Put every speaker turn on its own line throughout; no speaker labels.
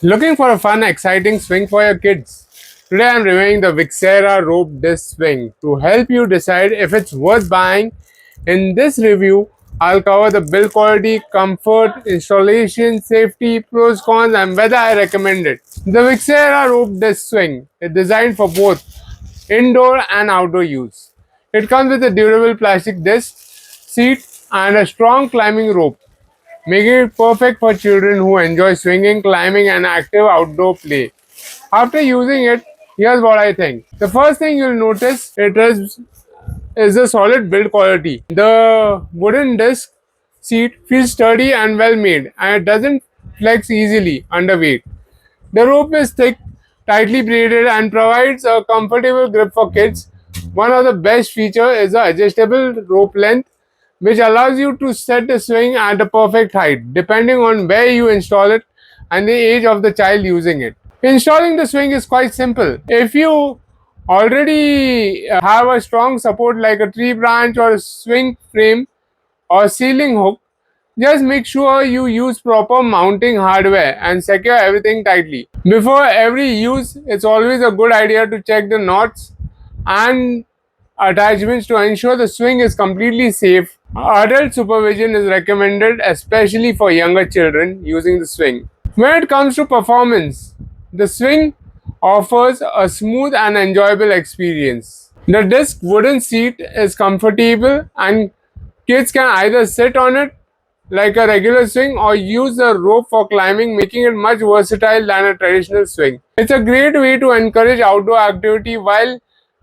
Looking for a fun, exciting swing for your kids? Today I'm reviewing the Vixera Rope Disc Swing to help you decide if it's worth buying. In this review, I'll cover the build quality, comfort, installation, safety, pros, cons, and whether I recommend it. The Vixera Rope Disc Swing is designed for both indoor and outdoor use. It comes with a durable plastic disc, seat, and a strong climbing rope, making it perfect for children who enjoy swinging, climbing, and active outdoor play. After using it, here's what I think. The first thing you'll notice is the solid build quality. The wooden disc seat feels sturdy and well made, and it doesn't flex easily under weight. The rope is thick, tightly braided, and provides a comfortable grip for kids. One of the best features is the adjustable rope length, which allows you to set the swing at the perfect height, depending on where you install it and the age of the child using it. Installing the swing is quite simple. If you already have a strong support like a tree branch or a swing frame or ceiling hook, just make sure you use proper mounting hardware and secure everything tightly. Before every use, it's always a good idea to check the knots and attachments to ensure the swing is completely safe. Adult supervision is recommended, especially for younger children using the swing. When it comes to performance, the swing offers a smooth and enjoyable experience. The disc wooden seat is comfortable and kids can either sit on it like a regular swing or use the rope for climbing, making it much versatile than a traditional swing. It's a great way to encourage outdoor activity while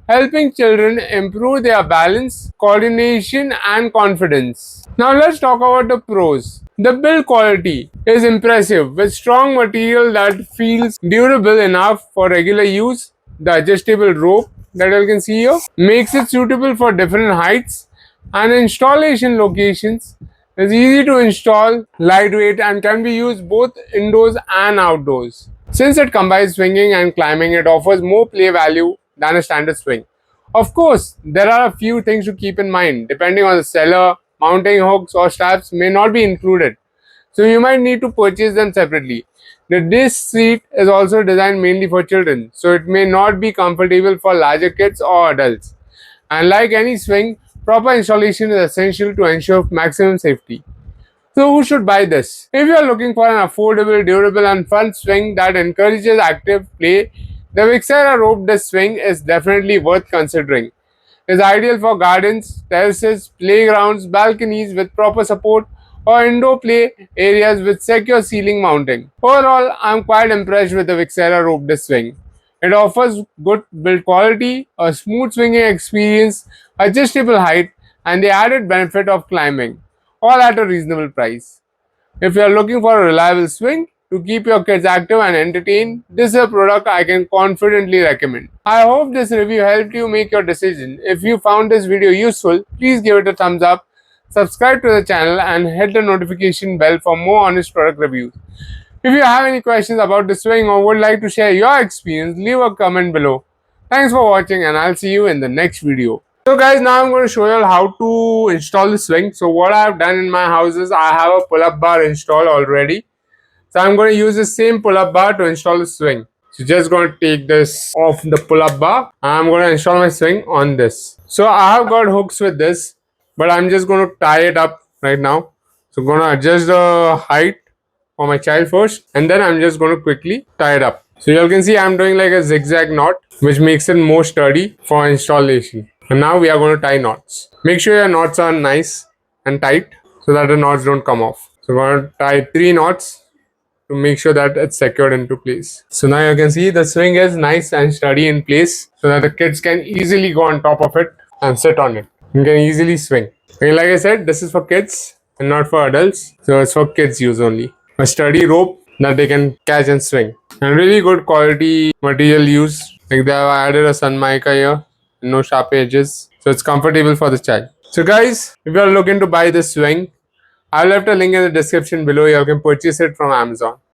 helping children improve their balance, coordination, and confidence. Now let's talk about the pros. The build quality is impressive with strong material that feels durable enough for regular use. The adjustable rope that you can see here makes it suitable for different heights and installation locations. It's easy to install, lightweight, and can be used both indoors and outdoors. Since it combines swinging and climbing, it offers more play value than a standard swing. Of course, there are a few things to keep in mind. Depending on the seller, mounting hooks or straps may not be included, so you might need to purchase them separately. The disc seat is also designed mainly for children, so it may not be comfortable for larger kids or adults. And like any swing, proper installation is essential to ensure maximum safety. So, who should buy this? If you are looking for an affordable, durable, and fun swing that encourages active play, the Vixera Rope Disc Swing is definitely worth considering. It's ideal for gardens, terraces, playgrounds, balconies with proper support, or indoor play areas with secure ceiling mounting. Overall, I'm quite impressed with the Vixera Rope Disc Swing. It offers good build quality, a smooth swinging experience, adjustable height, and the added benefit of climbing, all at a reasonable price. If you are looking for a reliable swing to keep your kids active and entertained, this is a product I can confidently recommend. I hope this review helped you make your decision. If you found this video useful, please give it a thumbs up, subscribe to the channel, and hit the notification bell for more honest product reviews. If you have any questions about the swing or would like to share your experience, leave a comment below. Thanks for watching, and I'll see you in the next video. So guys, now I'm going to show you all how to install the swing. So what I have done in my house is I have a pull-up bar installed already. So I'm going to use the same pull-up bar to install the swing. So just going to take this off the pull-up bar and I'm going to install my swing on this. So I have got hooks with this, but I'm just going to tie it up right now. So I'm going to adjust the height for my child first, and then I'm just going to quickly tie it up. So you all can see I'm doing like a zigzag knot, which makes it more sturdy for installation. And now we are going to tie knots. Make sure your knots are nice and tight so that the knots don't come off. So we're going to tie 3 knots to make sure that it's secured into place. So now you can see the swing is nice and sturdy in place so that the kids can easily go on top of it and sit on it. You can easily swing. Okay, like I said, this is for kids and not for adults. So it's for kids use only. A sturdy rope that they can catch and swing. And really good quality material used. Like they have added a sun mica here. No sharp edges. So it's comfortable for the child. So guys, if you are looking to buy this swing, I'll left a link in the description below. You can purchase it from Amazon.